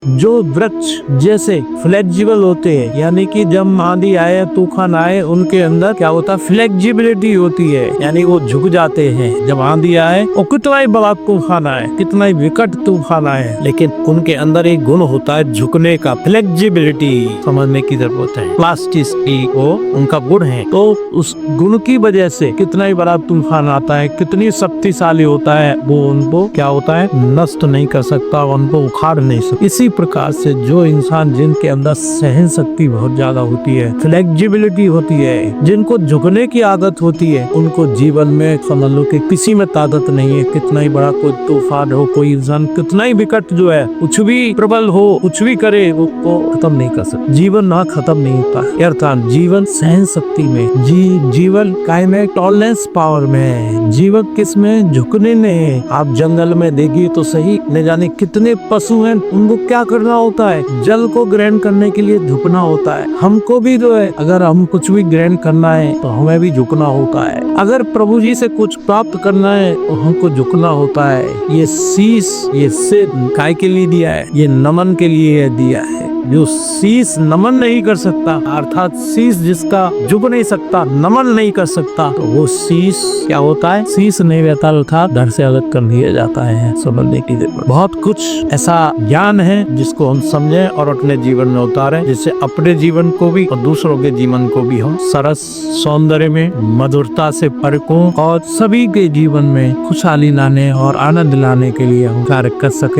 जो वृक्ष जैसे फ्लेक्सिबल होते हैं, यानी कि जब आंधी आए तूफान आए उनके अंदर क्या होता है, फ्लेक्सिबिलिटी होती है, यानी वो झुक जाते हैं। जब आंधी आए और कितना ही बड़ा तूफान आए, कितना ही विकट तूफान आए, लेकिन उनके अंदर एक गुण होता है झुकने का, फ्लेक्सिबिलिटी समझने की जरूरत है। प्लास्टिसिटी वो उनका गुण है। तो उस गुण की वजह से कितना ही बड़ा तूफान आता है, कितनी शक्तिशाली होता है, वो उनको क्या होता है, नष्ट नहीं कर सकता, उनको उखाड़ नहीं सकता। इसी प्रकार से जो इंसान जिनके अंदर सहन शक्ति बहुत ज्यादा होती है, फ्लेक्सिबिलिटी होती है, जिनको झुकने की आदत होती है, उनको जीवन में समझ लो कि किसी में ताकत नहीं है। कितना ही बड़ा कोई तूफान हो, कोई इंसान कितना ही विकट जो है, कुछ भी प्रबल हो, कुछ भी करे, वो खत्म नहीं कर सकता। जीवन ना खत्म नहीं होता, अर्थात जीवन सहन शक्ति में, जीवन कायम टॉलरेंस पावर में है। जीवन किस में, झुकने में है। आप जंगल में देखिए तो सही, न जाने कितने पशु हैं, उनको क्या करना होता है, जल को ग्रहण करने के लिए झुकना होता है। हमको भी जो है, अगर हम कुछ भी ग्रहण करना है तो हमें भी झुकना होता है। अगर प्रभु जी से कुछ प्राप्त करना है तो हमको झुकना होता है। ये शीश, ये सिर काय के लिए दिया है, ये नमन के लिए दिया है। जो शीश नमन नहीं कर सकता, अर्थात शीश जिसका झुक नहीं सकता, नमन नहीं कर सकता, तो वो शीश क्या होता है, शीश नहीं रहता, अर्थात धड़ से अलग कर दिया जाता है। समझने की जरूरत। बहुत कुछ ऐसा ज्ञान है जिसको हम समझें और अपने जीवन में उतारें, जिससे अपने जीवन को भी और दूसरों के जीवन को भी हम सरस सौंदर्य में मधुरता से परखों और सभी के जीवन में खुशहाली लाने और आनंद लाने के लिए हम कार्य कर सके।